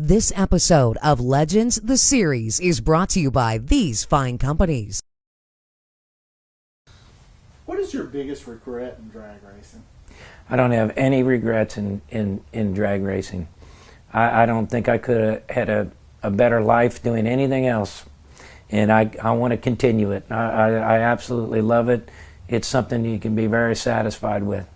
This episode of Legends, the series, is brought to you by these fine companies. What is your biggest regret in drag racing? I don't have any regrets in drag racing. I don't think I could have had a better life doing anything else. And I want to continue it. I absolutely love it. It's something you can be very satisfied with.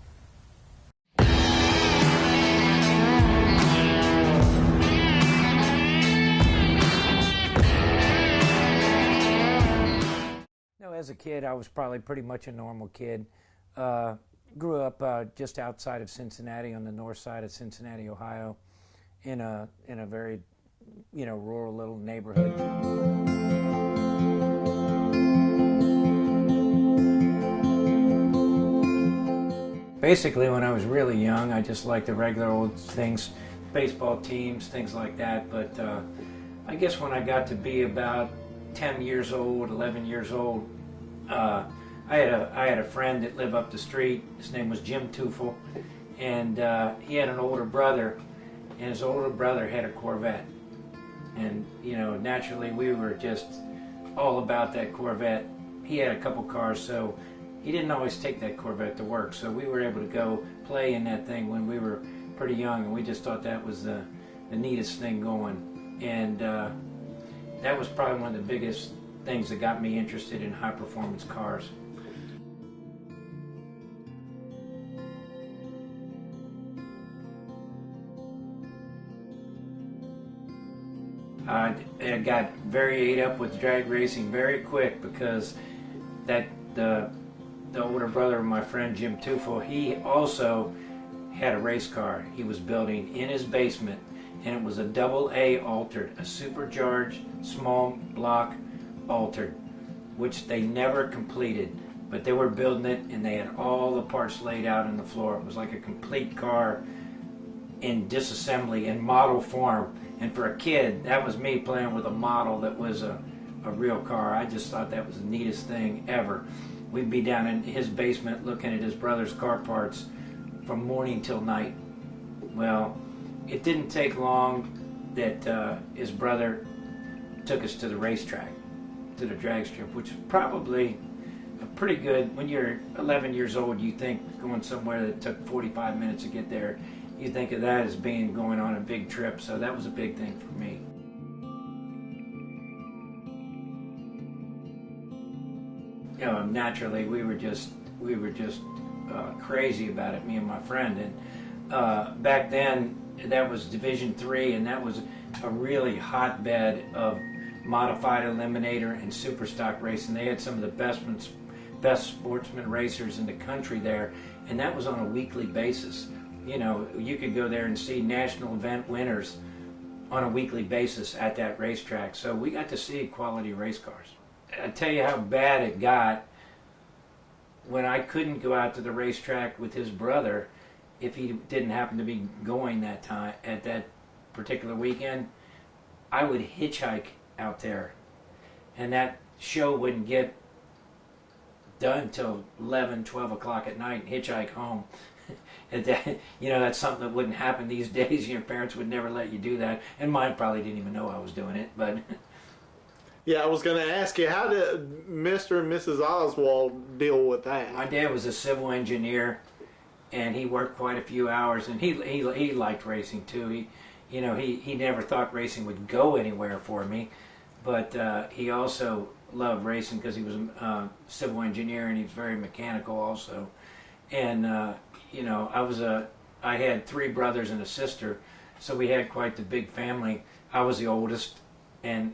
As a kid, I was probably pretty much a normal kid. Grew up just outside of Cincinnati, on the north side of Cincinnati, Ohio, in a very, rural little neighborhood. Basically, when I was really young, I just liked the regular old things, baseball teams, things like that. But I guess when I got to be about 10 years old, 11 years old, I had a friend that lived up the street. His name was Jim Tufel, and he had an older brother, and his older brother had a Corvette. And naturally we were just all about that Corvette. He had a couple cars, so he didn't always take that Corvette to work. So we were able to go play in that thing when we were pretty young, and we just thought that was the neatest thing going. And that was probably one of the biggest things that got me interested in high performance cars. I got very ate up with drag racing very quick because the older brother of my friend Jim Tufel, he also had a race car he was building in his basement, and it was a AA altered, a supercharged small block altered, which they never completed, but they were building it and they had all the parts laid out on the floor. It was like a complete car in disassembly in model form, and for a kid, that was me playing with a model that was a real car. I just thought that was the neatest thing ever. We'd be down in his basement looking at his brother's car parts from morning till night. Well, it didn't take long that his brother took us to the racetrack, to the drag strip, which is probably a pretty good, when you're 11 years old, you think going somewhere that took 45 minutes to get there, you think of that as being going on a big trip. So that was a big thing for me. Naturally we were just crazy about it, me and my friend. And back then that was Division III, and that was a really hotbed of modified eliminator and super stock racing. They had some of the best sportsman racers in the country there, and that was on a weekly basis. You could go there and see national event winners on a weekly basis at that racetrack. So we got to see quality race cars. I tell you how bad it got when I couldn't go out to the racetrack with his brother if he didn't happen to be going that time at that particular weekend. I would hitchhike out there, and that show wouldn't get done till 11, 12 o'clock at night, and hitchhike home. That's something that wouldn't happen these days. Your parents would never let you do that, and mine probably didn't even know I was doing it. But yeah, I was going to ask you, how did Mr. and Mrs. Oswald deal with that? My dad was a civil engineer, and he worked quite a few hours, and he liked racing too. He never thought racing would go anywhere for me, but he also loved racing because he was a civil engineer, and he was very mechanical also. And I had 3 brothers and a sister, so we had quite the big family. I was the oldest, and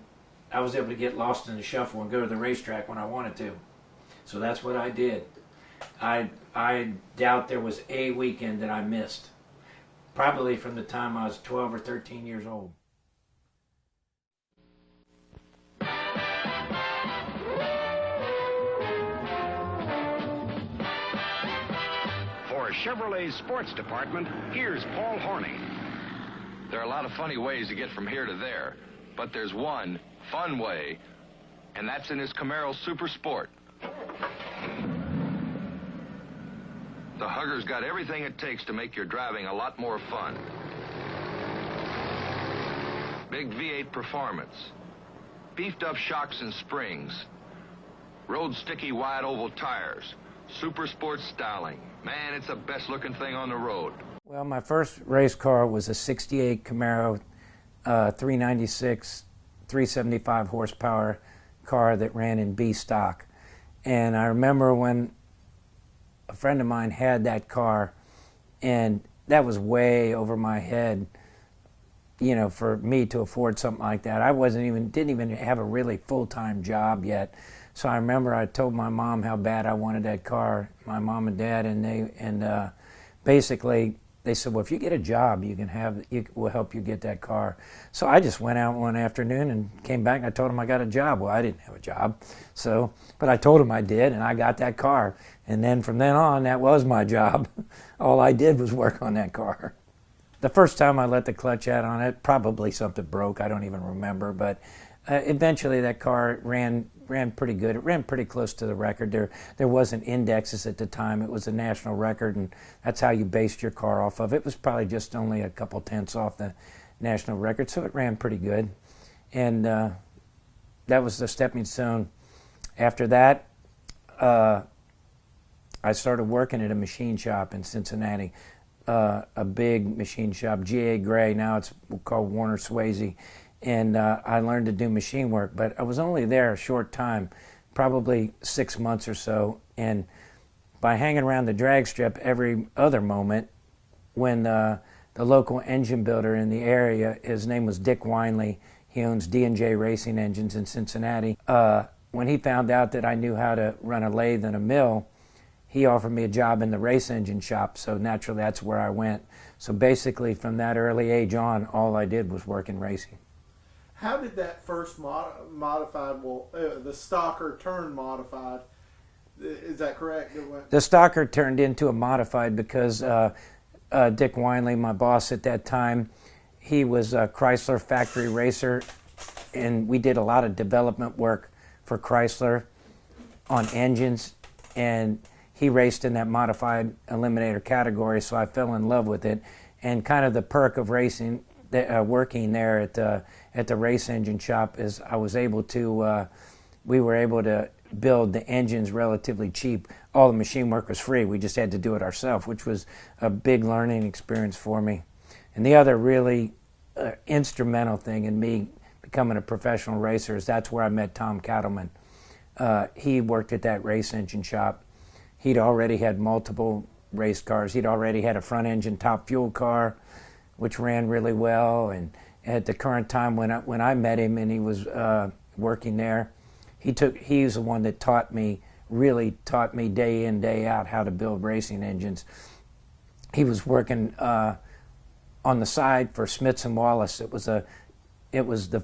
I was able to get lost in the shuffle and go to the racetrack when I wanted to. So that's what I did. I doubt there was a weekend that I missed, probably from the time I was 12 or 13 years old. For Chevrolet's sports department, here's Paul Horney. There are a lot of funny ways to get from here to there, but there's one fun way, and that's in his Camaro Super Sport. The Hugger's got everything it takes to make your driving a lot more fun. big V8 performance, beefed up shocks and springs, road sticky wide oval tires, super sports styling. Man, it's the best looking thing on the road. Well, my first race car was a 68 Camaro 396, 375 horsepower car that ran in B stock. And I remember when a friend of mine had that car, and that was way over my head, you know, for me to afford something like that. I didn't even have a really full-time job yet. So I remember I told my mom how bad I wanted that car, my mom and dad, and basically they said, well, if you get a job, we'll help you get that car. So I just went out one afternoon and came back and I told them I got a job. Well, I didn't have a job, but I told them I did, and I got that car. And then from then on, that was my job. All I did was work on that car. The first time I let the clutch out on it, probably something broke. I don't even remember, but eventually that car ran pretty good. It ran pretty close to the record. There wasn't indexes at the time. It was a national record, and that's how you based your car off of. It was probably just only a couple tenths off the national record, so it ran pretty good. And that was the stepping stone. After that, I started working at a machine shop in Cincinnati, a big machine shop, G.A. Gray. Now it's called Warner Swayze. And I learned to do machine work, but I was only there a short time, probably 6 months or so. And by hanging around the drag strip every other moment, when the local engine builder in the area, his name was Dick Winley, he owns D&J Racing Engines in Cincinnati. When he found out that I knew how to run a lathe and a mill, he offered me a job in the race engine shop, so naturally that's where I went. So basically from that early age on, all I did was work in racing. How did that first modified, the stocker turned modified? Is that correct? The stocker turned into a modified because Dick Winley, my boss at that time, he was a Chrysler factory racer, and we did a lot of development work for Chrysler on engines, and he raced in that modified eliminator category, so I fell in love with it. And kind of the perk of racing, working there at the race engine shop is I was able to, we were able to build the engines relatively cheap. All the machine work was free. We just had to do it ourselves, which was a big learning experience for me. And the other really instrumental thing in me becoming a professional racer is that's where I met Tom Kattelman. He worked at that race engine shop. He'd already had multiple race cars. He'd already had a front engine Top Fuel car, which ran really well. And at the current time when I met him and he was working there, he's the one that really taught me day in, day out how to build racing engines. He was working on the side for Smith & Wallace. It was the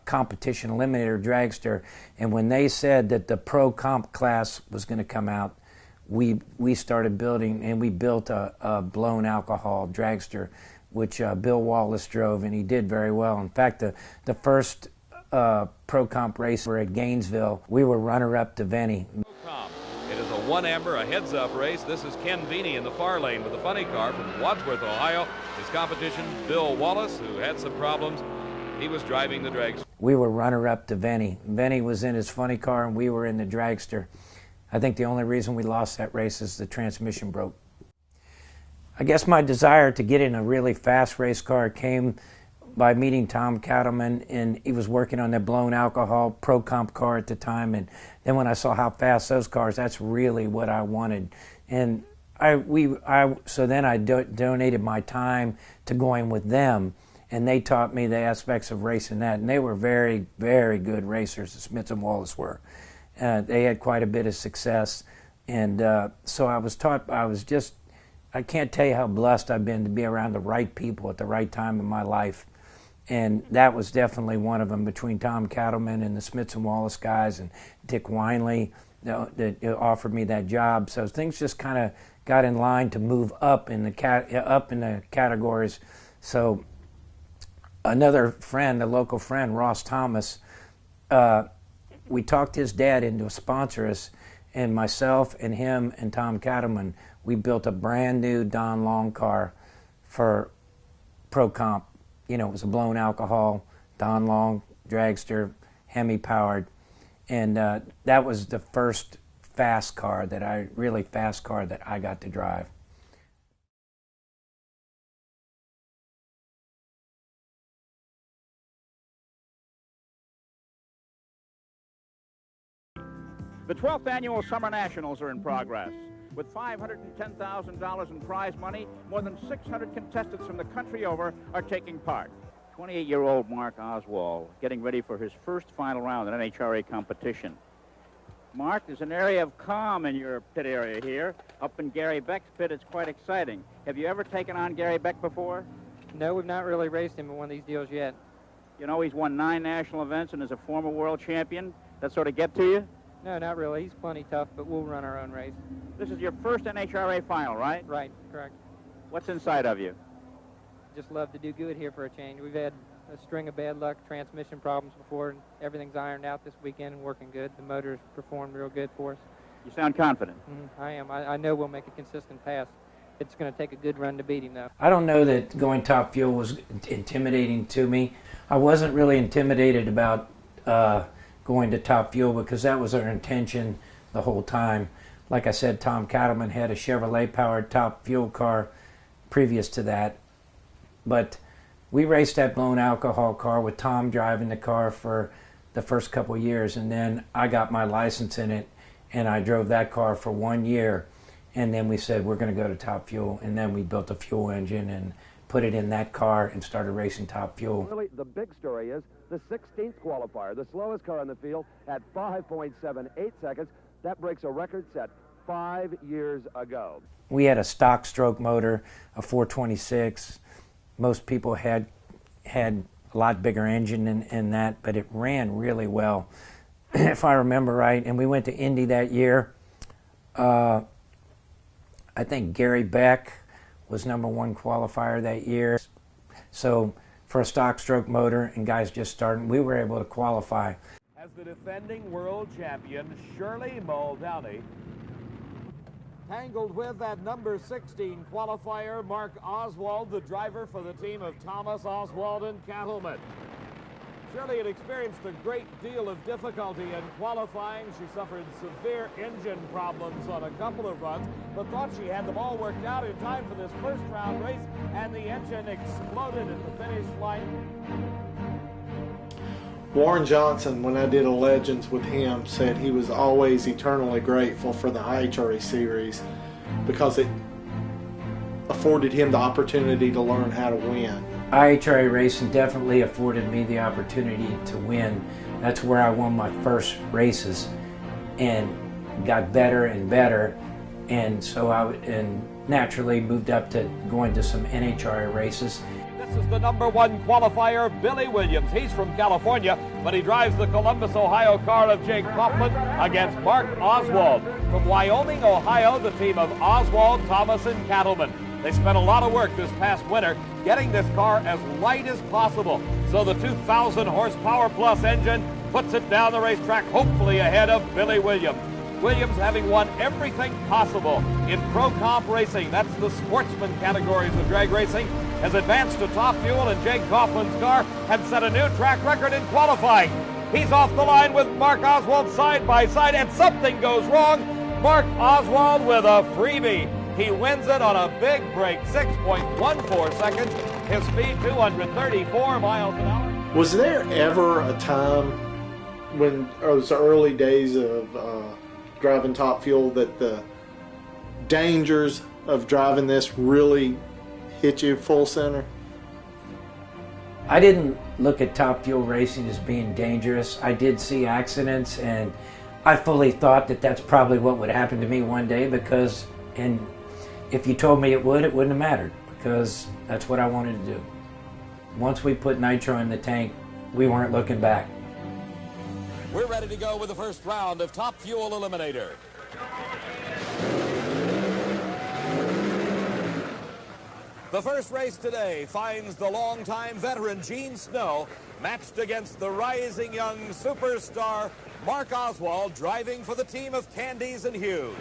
competition eliminator dragster, and when they said that the pro comp class was going to come out, we started building, and we built a blown alcohol dragster, which Bill Wallace drove, and he did very well. In fact, the first pro comp race were at Gainesville. We were runner-up to Venny. It is a 1 amber, a heads-up race. This is Ken Veeney in the far lane with a funny car from Wadsworth, Ohio. His competition, Bill Wallace, who had some problems. He was driving the dragster. We were runner-up to Venny. Venny was in his funny car, and we were in the dragster. I think the only reason we lost that race is the transmission broke. I guess my desire to get in a really fast race car came by meeting Tom Kattelman, and he was working on that blown alcohol pro comp car at the time. And then when I saw how fast those cars, that's really what I wanted. And so then I donated my time to going with them, and they taught me the aspects of racing that. And they were very, very good racers. The Smith & Wallace were. They had quite a bit of success, and so I was taught. I can't tell you how blessed I've been to be around the right people at the right time in my life. And that was definitely one of them, between Tom Kattelman and the Smith & Wallace guys and Dick Winley that offered me that job. So things just kind of got in line to move up in the categories. So another friend, a local friend, Ross Thomas, we talked his dad into a sponsor us, and myself and him and Tom Kattelman, we built a brand new Don Long car for Pro Comp. you know, it was a blown alcohol, Don Long dragster, Hemi powered, and that was the first fast car that I got to drive. The 12th annual Summer Nationals are in progress. With $510,000 in prize money, more than 600 contestants from the country over are taking part. 28-year-old Mark Oswald getting ready for his first final round in NHRA competition. Mark, there's an area of calm in your pit area here. Up in Gary Beck's pit, it's quite exciting. Have you ever taken on Gary Beck before? No, we've not really raced him in one of these deals yet. You know, he's won 9 national events and is a former world champion. That sort of get to you? No, not really. He's plenty tough, but we'll run our own race. This is your first NHRA final, right? Right, correct. What's inside of you? Just love to do good here for a change. We've had a string of bad luck, transmission problems before, and everything's ironed out this weekend and working good. The motor's performed real good for us. You sound confident. I am. I know we'll make a consistent pass. It's going to take a good run to beat him, though. I don't know that going Top Fuel was intimidating to me. I wasn't really intimidated about going to Top Fuel because that was our intention the whole time. Like I said, Tom Kattelman had a Chevrolet-powered Top Fuel car previous to that. But we raced that blown alcohol car with Tom driving the car for the first couple of years, and then I got my license in it, and I drove that car for 1 year. And then we said, we're going to go to Top Fuel, and then we built a fuel engine and put it in that car and started racing Top Fuel. Really, the big story is the 16th qualifier, the slowest car on the field at 5.78 seconds. That breaks a record set 5 years ago. We had a stock stroke motor, a 426. Most people had a lot bigger engine in that, but it ran really well, if I remember right. And we went to Indy that year. I think Gary Beck was #1 qualifier that year. So for a stock stroke motor and guys just starting, we were able to qualify. As the defending world champion, Shirley Muldowney, tangled with that number 16 qualifier, Mark Oswald, the driver for the team of Thomas, Oswald, and Kattelman. Shirley had experienced a great deal of difficulty in qualifying. She suffered severe engine problems on a couple of runs, but thought she had them all worked out in time for this first round race, and the engine exploded at the finish line. Warren Johnson, when I did a Legends with him, said he was always eternally grateful for the IHRA series because it afforded him the opportunity to learn how to win. IHRA racing definitely afforded me the opportunity to win. That's where I won my first races and got better and better, and so I naturally moved up to going to some NHRA races. This is the #1 qualifier, Billy Williams. He's from California, but he drives the Columbus, Ohio car of Jake Kaufman against Mark Oswald. From Wyoming, Ohio, the team of Oswald, Thomas, and Kattelman. They spent a lot of work this past winter getting this car as light as possible, so the 2,000 horsepower plus engine puts it down the racetrack, hopefully ahead of Billy Williams. Williams, having won everything possible in Pro Comp racing, that's the sportsman categories of drag racing, has advanced to Top Fuel, and Jake Kaufman's car had set a new track record in qualifying. He's off the line with Mark Oswald side by side, and something goes wrong. Mark Oswald with a freebie. He wins it on a big break, 6.14 seconds. His speed, 234 miles an hour. Was there ever a time when it was the early days of driving Top Fuel that the dangers of driving this really hit you full center? I didn't look at Top Fuel racing as being dangerous. I did see accidents, and I fully thought that that's probably what would happen to me one day, because, and if you told me it wouldn't have mattered, because that's what I wanted to do. Once we put nitro in the tank, we weren't looking back. We're ready to go with the first round of Top Fuel Eliminator. The first race today finds the longtime veteran Gene Snow matched against the rising young superstar Mark Oswald, driving for the team of Candies and Hughes.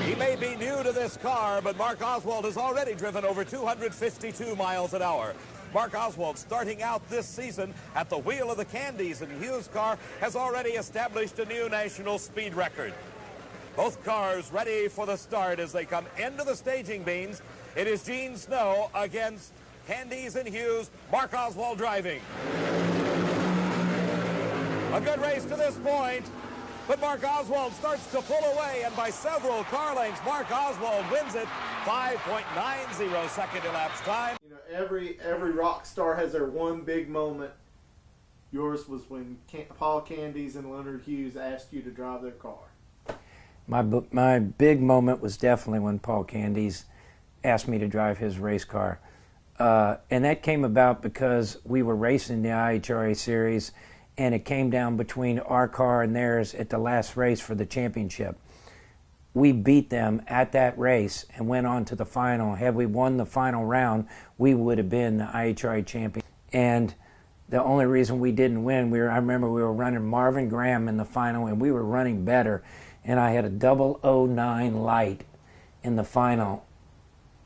He may be new to this car, but Mark Oswald has already driven over 252 miles an hour. Mark Oswald, starting out this season at the wheel of the Candies and Hughes car, has already established a new national speed record. Both cars ready for the start as they come into the staging beans. It is Gene Snow against Candies and Hughes, Mark Oswald driving. A good race to this point, but Mark Oswald starts to pull away, and by several car lengths, Mark Oswald wins it. 5.90 second elapsed time. You know, every rock star has their one big moment. Yours was when Paul Candies and Leonard Hughes asked you to drive their car. My big moment was definitely when Paul Candies asked me to drive his race car. And that came about because we were racing the IHRA series, and it came down between our car and theirs at the last race for the championship. We beat them at that race and went on to the final. Had we won the final round, we would have been the IHRA champion. And the only reason we didn't win, I remember we were running Marvin Graham in the final, and we were running better. And I had a 009 light in the final,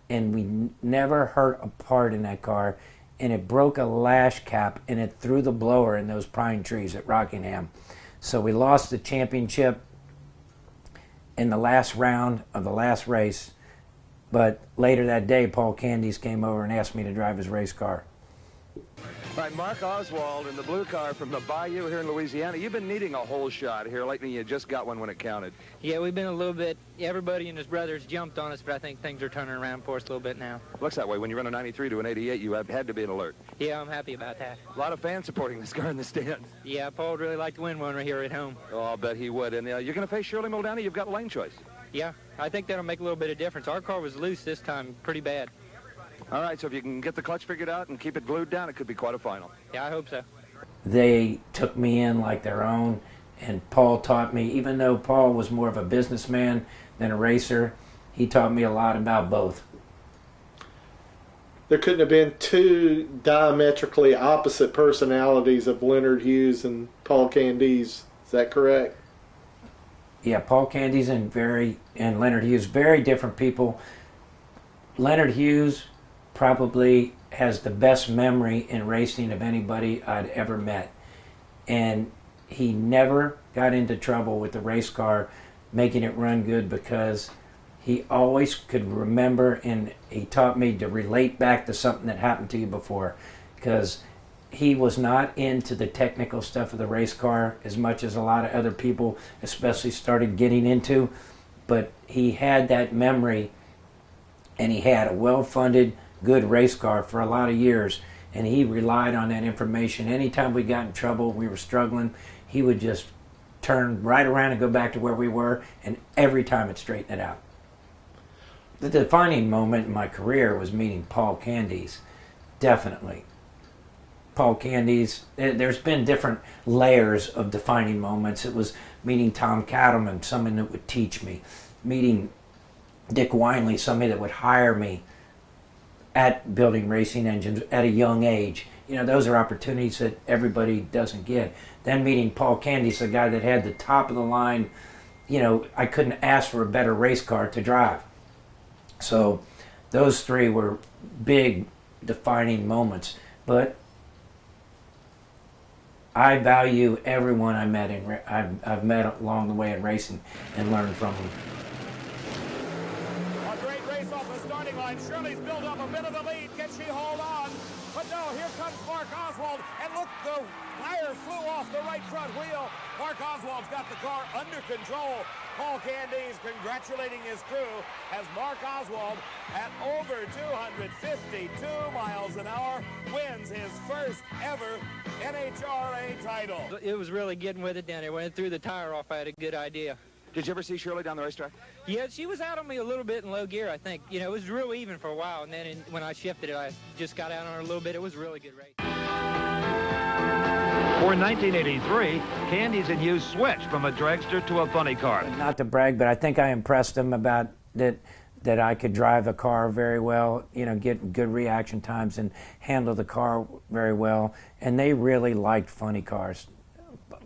and we never hurt a part in that car. And it broke a lash cap, and it threw the blower in those pine trees at Rockingham. So we lost the championship in the last round of the last race. But later that day, Paul Candies came over and asked me to drive his race car. All right, Mark Oswald in the blue car from the Bayou here in Louisiana. You've been needing a hole shot here lately. You just got one when it counted. Yeah, we've been a little bit, everybody and his brothers jumped on us, but I think things are turning around for us a little bit now. Looks that way. When you run a 93 to an 88, you have had to be an alert. Yeah, I'm happy about that. A lot of fans supporting this car in the stands. Yeah, Paul would really like to win one right here at home. Oh, I'll bet he would. And you're going to face Shirley Muldowney. You've got lane choice. Yeah, I think that'll make a little bit of difference. Our car was loose this time, pretty bad. All right, so if you can get the clutch figured out and keep it glued down, it could be quite a final. Yeah, I hope so. They took me in like their own, and Paul taught me, even though Paul was more of a businessman than a racer, he taught me a lot about both. There couldn't have been two diametrically opposite personalities of Leonard Hughes and Paul Candies. Is that correct? Yeah, Paul Candies and Leonard Hughes, very different people. Leonard Hughes probably has the best memory in racing of anybody I'd ever met. And he never got into trouble with the race car making it run good, because he always could remember, and he taught me to relate back to something that happened to you before, because he was not into the technical stuff of the race car as much as a lot of other people especially started getting into, but he had that memory, and he had a well-funded, good race car for a lot of years, and he relied on that information. Anytime we got in trouble, we were struggling, he would just turn right around and go back to where we were, and every time it straightened it out. The defining moment in my career was meeting Paul Candies, definitely. Paul Candies, there's been different layers of defining moments. It was meeting Tom Kattelman, someone that would teach me, meeting Dick Winley, somebody that would hire me at building racing engines at a young age. You know, those are opportunities that everybody doesn't get. Then meeting Paul Candies, a guy that had the top of the line, you know, I couldn't ask for a better race car to drive. So those three were big defining moments. But I value everyone I met I've met along the way in racing and learned from them. A great race off the starting line. Shirley's built up a bit of the lead. Can she hold on? But no, here comes Mark Oswald. And look, the tire flew off the right front wheel. Mark Oswald's got the car under control. Paul Candies congratulating his crew as Mark Oswald, at over 252 miles an hour, wins his first ever NHRA title. It was really getting with it down there. When it threw the tire off, I had a good idea. Did you ever see Shirley down the racetrack? Yeah, she was out on me a little bit in low gear, I think. You know, it was real even for a while, and then when I shifted it, I just got out on her a little bit. It was a really good race. For 1983, Candies and Hughes switched from a dragster to a funny car. Not to brag, but I think I impressed them about that I could drive a car very well, you know, get good reaction times and handle the car very well. And they really liked funny cars.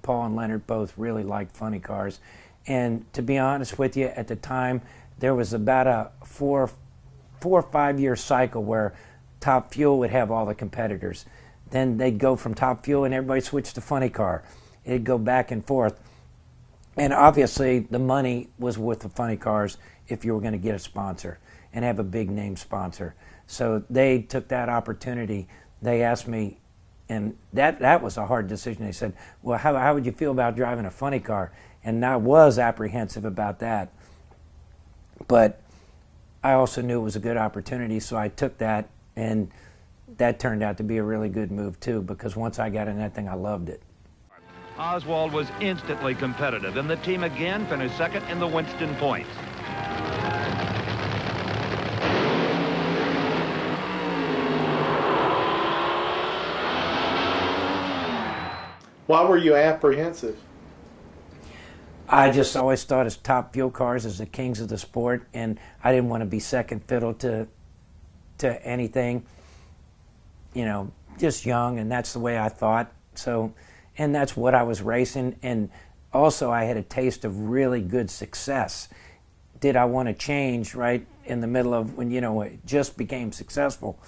Paul and Leonard both really liked funny cars. And to be honest with you, at the time, there was about a four or 5 year cycle where Top Fuel would have all the competitors. Then they'd go from Top Fuel and everybody switched to funny car. It'd go back and forth. And obviously the money was with the funny cars if you were going to get a sponsor and have a big name sponsor. So they took that opportunity. They asked me, and that was a hard decision. They said, well, how would you feel about driving a funny car? And I was apprehensive about that. But I also knew it was a good opportunity, so I took that, and that turned out to be a really good move too, because once I got in that thing, I loved it. Oswald was instantly competitive, and the team again finished second in the Winston points. Why were you apprehensive? I just always thought as Top Fuel cars as the kings of the sport, and I didn't want to be second fiddle to anything. You know, just young, and that's the way I thought. So, and that's what I was racing. And also, I had a taste of really good success. Did I want to change right in the middle of when, you know, it just became successful?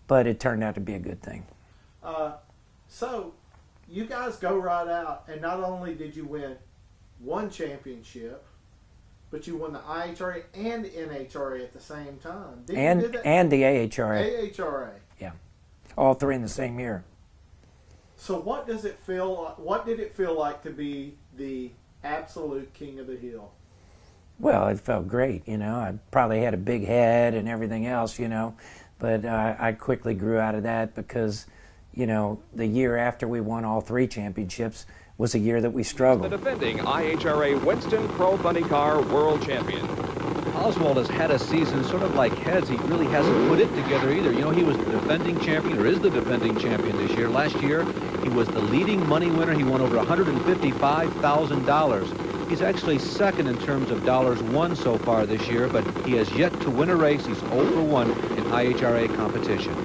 But it turned out to be a good thing. So, you guys go right out, and not only did you win one championship, but you won the IHRA and NHRA at the same time. And the AHRA. AHRA. Yeah, all three in the same year. So what does it feel like? What did it feel like to be the absolute king of the hill? Well, it felt great. You know, I probably had a big head and everything else. You know, but I quickly grew out of that because, you know, the year after we won all three championships was a year that we struggled. The defending IHRA Winston Pro Funny Car World Champion. Oswald has had a season sort of like heads. He really hasn't put it together either. You know, he was the defending champion, or is the defending champion this year. Last year, he was the leading money winner. He won over $155,000. He's actually second in terms of dollars won so far this year, but he has yet to win a race. He's 0 for 1 in IHRA competition.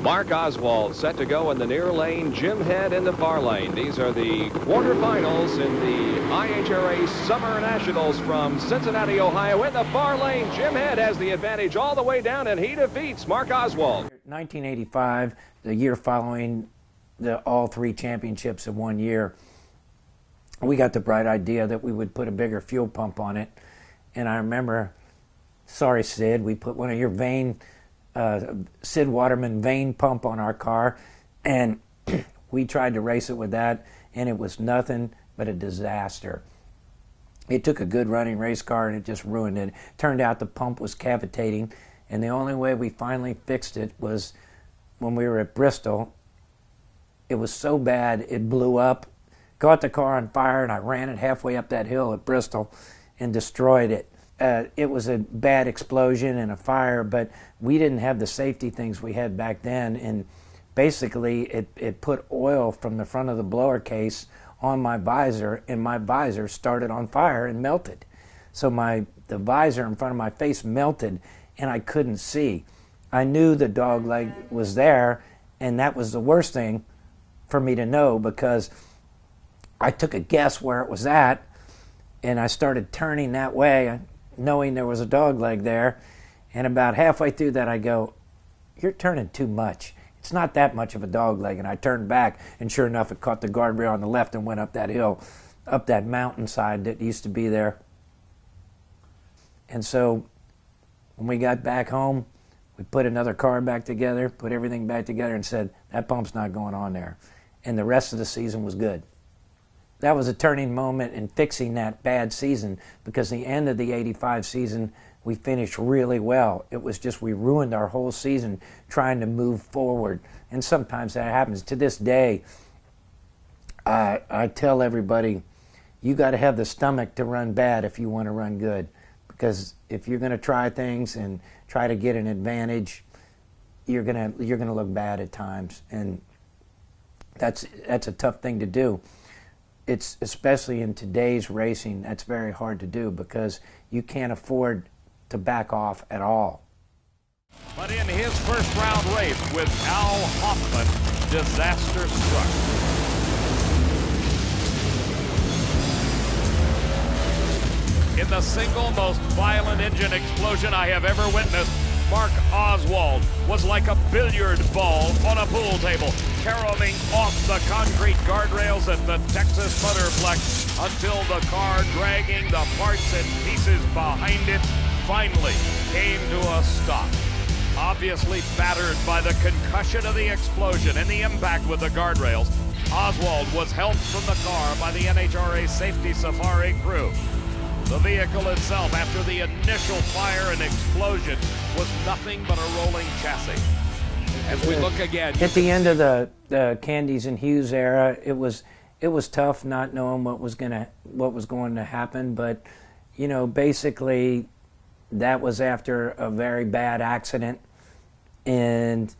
Mark Oswald set to go in the near lane, Jim Head in the far lane. These are the quarterfinals in the IHRA Summer Nationals from Cincinnati, Ohio. In the far lane, Jim Head has the advantage all the way down, and he defeats Mark Oswald. 1985, the year following all three championships in 1 year, we got the bright idea that we would put a bigger fuel pump on it. And I remember, sorry Sid, we put one of your Sid Waterman vane pump on our car, and we tried to race it with that, and it was nothing but a disaster. It took a good running race car and it just ruined it. Turned out the pump was cavitating, and the only way we finally fixed it was when we were at Bristol. It was so bad it blew up, caught the car on fire, and I ran it halfway up that hill at Bristol and destroyed it. It was a bad explosion and a fire, but we didn't have the safety things we had back then, and basically it put oil from the front of the blower case on my visor, and my visor started on fire and melted. So the visor in front of my face melted, and I couldn't see. I knew the dog leg was there, and that was the worst thing for me to know, because I took a guess where it was at, and I started turning that way, knowing there was a dog leg there, and about halfway through that I go, you're turning too much. It's not that much of a dog leg. And I turned back, and sure enough, it caught the guardrail on the left and went up that hill, up that mountainside that used to be there. And so when we got back home, we put another car back together, put everything back together, and said, that pump's not going on there. And the rest of the season was good. That was a turning moment in fixing that bad season, because the end of the 85 season, we finished really well. It was just we ruined our whole season trying to move forward. And sometimes that happens. To this day, I tell everybody, you got to have the stomach to run bad if you want to run good. Because if you're going to try things and try to get an advantage, you're going to look bad at times. And that's a tough thing to do. It's especially in today's racing, that's very hard to do, because you can't afford to back off at all. But in his first round race with Al Hoffman, disaster struck. In the single most violent engine explosion I have ever witnessed, Mark Oswald was like a billiard ball on a pool table, caroling off the concrete guardrails at the Texas Motorplex until the car dragging the parts and pieces behind it finally came to a stop. Obviously battered by the concussion of the explosion and the impact with the guardrails, Oswald was helped from the car by the NHRA Safety Safari crew. The vehicle itself, after the initial fire and explosion, was nothing but a rolling chassis. As we look again, at the end of the Candies and Hughes era, it was tough not knowing what was going to happen. But you know, basically, that was after a very bad accident, and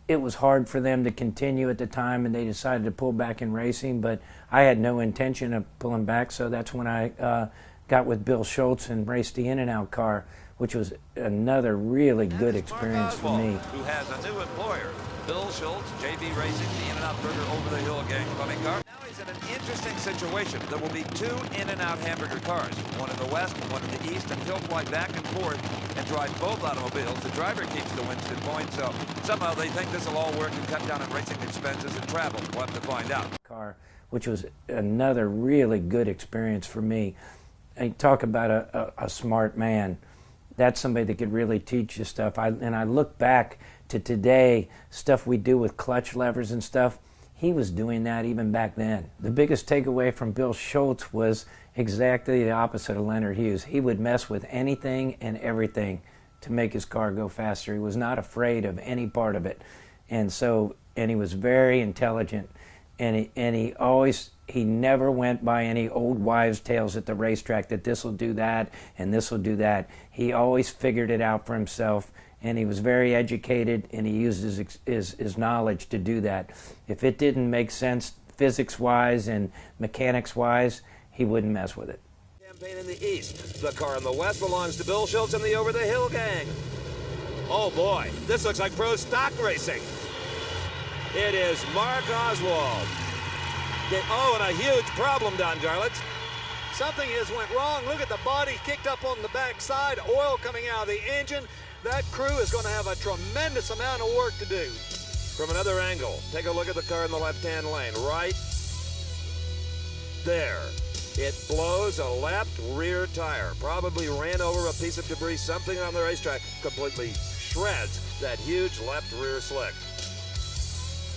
it was hard for them to continue at the time, and they decided to pull back in racing. But I had no intention of pulling back, so that's when I got with Bill Schultz and raced the In-N-Out car, which was another really good experience for me. Who has a new employer, Bill Schultz, JB Racing, the In-N-Out Burger over-the-hill gang running car. Now he's in an interesting situation. There will be two In-N-Out hamburger cars, one in the west, one in the east, and he'll fly back and forth and drive both automobiles. The driver keeps the Winston point, so somehow they think this will all work and cut down on racing expenses and travel. We'll have to find out. Car, which was another really good experience for me. And talk about a smart man. That's somebody that could really teach you stuff. And I look back to today, stuff we do with clutch levers and stuff. He was doing that even back then. The biggest takeaway from Bill Schultz was exactly the opposite of Leonard Hughes. He would mess with anything and everything to make his car go faster. He was not afraid of any part of it. And he was very intelligent. And he never went by any old wives' tales at the racetrack that this will do that and this will do that. He always figured it out for himself, and he was very educated, and he used his knowledge to do that. If it didn't make sense physics-wise and mechanics-wise, he wouldn't mess with it. Campaign in the east. The car in the west belongs to Bill Schultz and the over-the-hill gang. Oh boy, this looks like pro stock racing. It is Mark Oswald. Oh, and a huge problem, Don Garlitz. Something has went wrong. Look at the body kicked up on the back side, oil coming out of the engine. That crew is going to have a tremendous amount of work to do. From another angle, take a look at the car in the left-hand lane. Right there. It blows a left rear tire. Probably ran over a piece of debris, something on the racetrack. Completely shreds that huge left rear slick.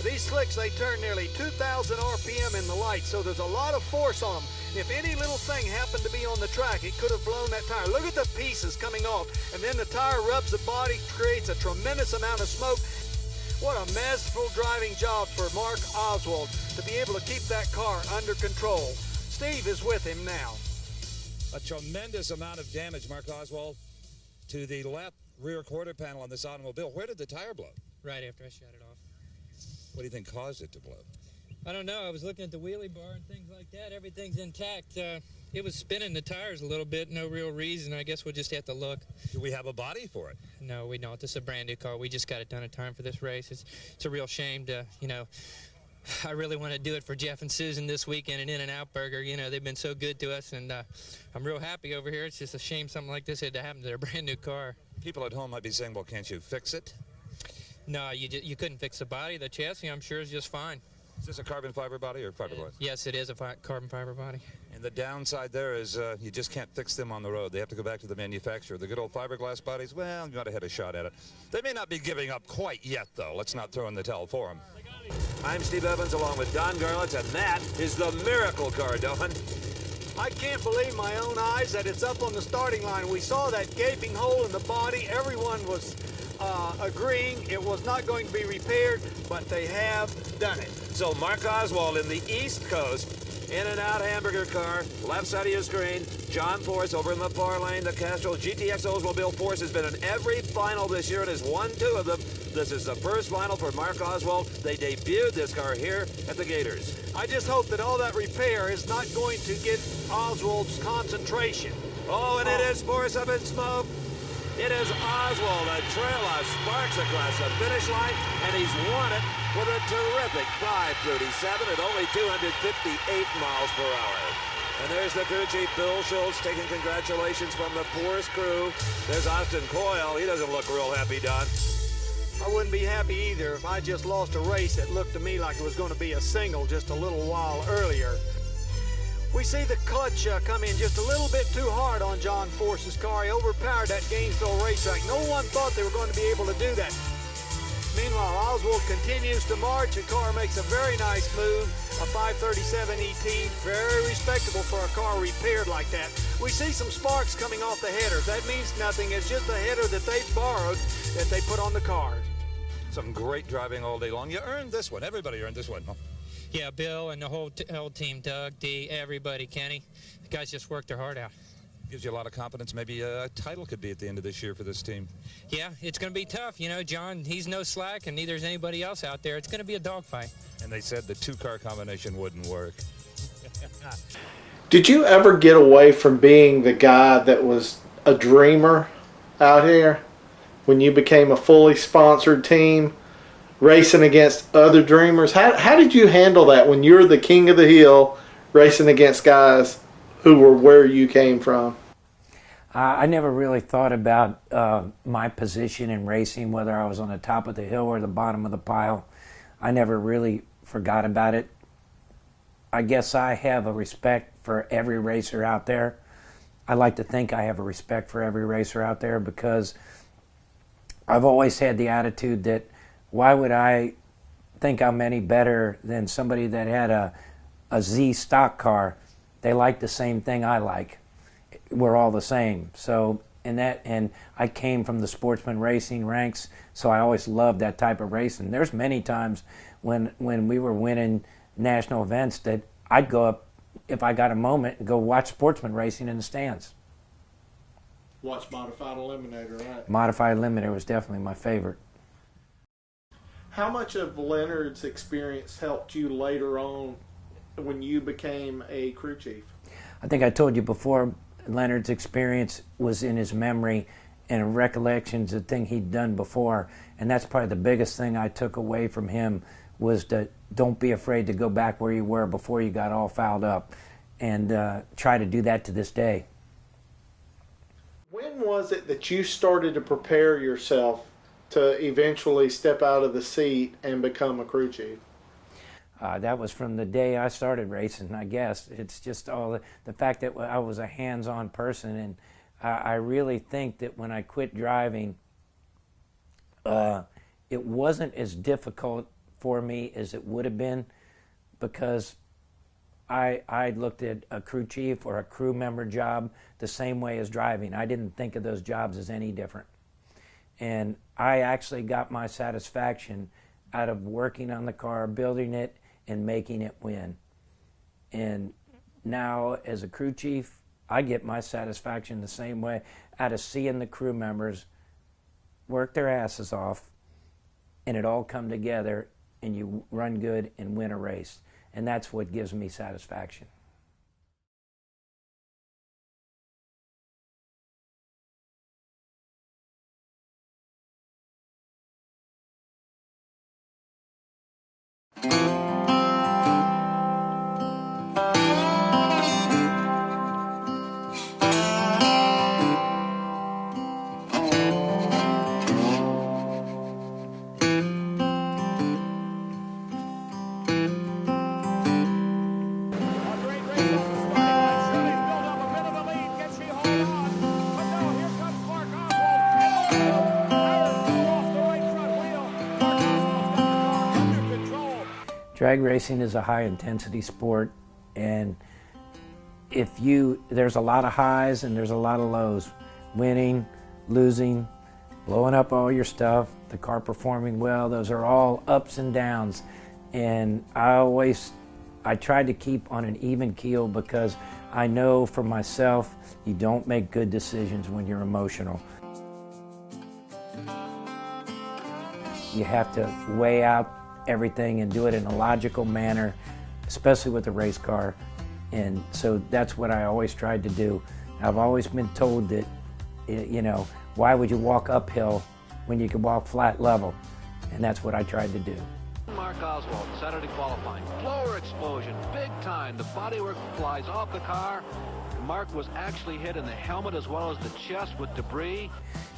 These slicks, they turn nearly 2,000 RPM in the light, so there's a lot of force on them. If any little thing happened to be on the track, it could have blown that tire. Look at the pieces coming off, and then the tire rubs the body, creates a tremendous amount of smoke. What a masterful driving job for Mark Oswald to be able to keep that car under control. Steve is with him now. A tremendous amount of damage, Mark Oswald, to the left rear quarter panel on this automobile. Where did the tire blow? Right after I shut it off. What do you think caused it to blow? I don't know. I was looking at the wheelie bar and things like that. Everything's intact. It was spinning the tires a little bit. No real reason. I guess we'll just have to look. Do we have a body for it? No, we don't. This is a brand new car. We just got it done in time for this race. It's a real shame to, you know, I really want to do it for Jeff and Susan this weekend and In-N-Out Burger. You know, they've been so good to us, and I'm real happy over here. It's just a shame something like this had to happen to their brand new car. People at home might be saying, well, can't you fix it? No, you couldn't fix the body. The chassis, I'm sure, is just fine. Is this a carbon fiber body or fiberglass? Yes, it is a carbon fiber body. And the downside there is you just can't fix them on the road. They have to go back to the manufacturer. The good old fiberglass bodies, well, you might have had a shot at it. They may not be giving up quite yet, though. Let's not throw in the towel for them. I'm Steve Evans along with Don Garlitz, and that is the miracle car, Don. I can't believe my own eyes that it's up on the starting line. We saw that gaping hole in the body. Everyone was agreeing it was not going to be repaired, but they have done it. So Mark Oswald in the East Coast, In-N-Out hamburger car, left side of your screen. John Force over in the far lane. The Castrol GTX Oldsmobile Force has been in every final this year and has won 2 of them. This is the first final for Mark Oswald. They debuted this car here at the Gators. I just hope that all that repair is not going to get Oswald's concentration. Oh, and it is Force up in smoke. It is Oswald, a trail of sparks across the finish line, and he's won it with a terrific 5:37 at only 258 miles per hour. And there's the crew chief, Bill Schultz, taking congratulations from the poorest crew. There's Austin Coyle. He doesn't look real happy, Don. I wouldn't be happy either if I just lost a race that looked to me like it was going to be a single just a little while earlier. We see the clutch come in just a little bit too hard on John Force's car. He overpowered that Gainesville racetrack. No one thought they were going to be able to do that. Meanwhile, Oswald continues to march. The car makes a very nice move, a 537 ET, very respectable for a car repaired like that. We see some sparks coming off the headers. That means nothing. It's just a header that they borrowed that they put on the car. Some great driving all day long. You earned this one. Everybody earned this one. Huh? Yeah, Bill and the whole team, Doug, Dee, everybody, Kenny. The guys just worked their heart out. Gives you a lot of confidence. Maybe a title could be at the end of this year for this team. Yeah, it's going to be tough. You know, John, he's no slack, and neither is anybody else out there. It's going to be a dogfight. And they said the two-car combination wouldn't work. Did you ever get away from being the guy that was a dreamer out here when you became a fully sponsored team, racing against other dreamers? How did you handle that when you're the king of the hill, racing against guys who were where you came from? I never really thought about my position in racing, whether I was on the top of the hill or the bottom of the pile. I never really forgot about it. I guess I have a respect for every racer out there. I like to think I have a respect for every racer out there because I've always had the attitude that why would I think I'm any better than somebody that had a Z stock car? They like the same thing I like. We're all the same. So and I came from the sportsman racing ranks, so I always loved that type of racing. There's many times when we were winning national events that I'd go up, if I got a moment, and go watch sportsman racing in the stands. Watch Modified Eliminator, right? Modified Eliminator was definitely my favorite. How much of Leonard's experience helped you later on when you became a crew chief? I think I told you before, Leonard's experience was in his memory and recollections of things he'd done before, and that's probably the biggest thing I took away from him was to don't be afraid to go back where you were before you got all fouled up, and try to do that to this day. When was it that you started to prepare yourself to eventually step out of the seat and become a crew chief? That was from the day I started racing, I guess. It's just all the fact that I was a hands-on person, and I really think that when I quit driving, it wasn't as difficult for me as it would have been because I looked at a crew chief or a crew member job the same way as driving. I didn't think of those jobs as any different. And I actually got my satisfaction out of working on the car, building it, and making it win. And now as a crew chief, I get my satisfaction the same way out of seeing the crew members work their asses off and it all come together and you run good and win a race. And that's what gives me satisfaction. Drag racing is a high-intensity sport, and there's a lot of highs and there's a lot of lows. Winning, losing, blowing up all your stuff, the car performing well, those are all ups and downs. And I try to keep on an even keel because I know for myself, you don't make good decisions when you're emotional. You have to weigh out everything and do it in a logical manner, especially with a race car. And so that's what I always tried to do. I've always been told that, you know, why would you walk uphill when you can walk flat level? And that's what I tried to do. Mark Oswald, Saturday qualifying. Blower explosion, big time. The bodywork flies off the car. Mark was actually hit in the helmet as well as the chest with debris.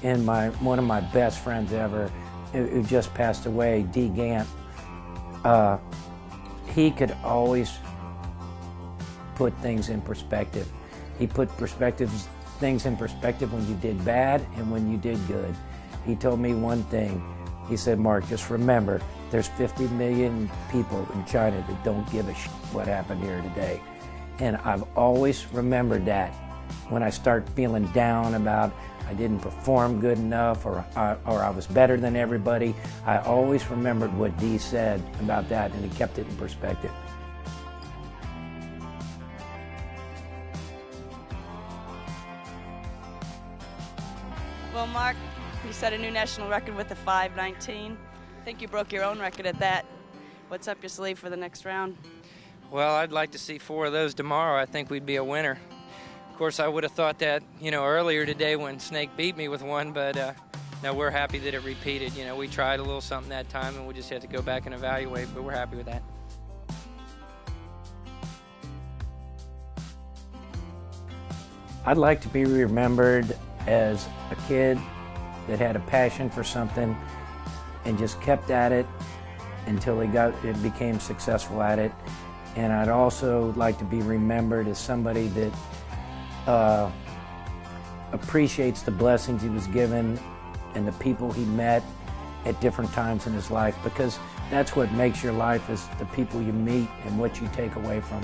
And one of my best friends ever, who just passed away, D. Gant, he could always put things in perspective. He put things in perspective when you did bad and when you did good. He told me one thing. He said, Mark, just remember, there's 50 million people in China that don't give a shit what happened here today. And I've always remembered that. When I start feeling down about I didn't perform good enough or I was better than everybody, I always remembered what Dee said about that, and he kept it in perspective. Well, Mark, you set a new national record with the 5:19. I think you broke your own record at that. What's up your sleeve for the next round? Well, I'd like to see 4 of those tomorrow. I think we'd be a winner. Of course, I would have thought that, earlier today when Snake beat me with 1, but no, we're happy that it repeated. We tried a little something that time, and we just had to go back and evaluate, but we're happy with that. I'd like to be remembered as a kid that had a passion for something and just kept at it until it became successful at it. And I'd also like to be remembered as somebody that appreciates the blessings he was given and the people he met at different times in his life, because that's what makes your life, is the people you meet and what you take away from.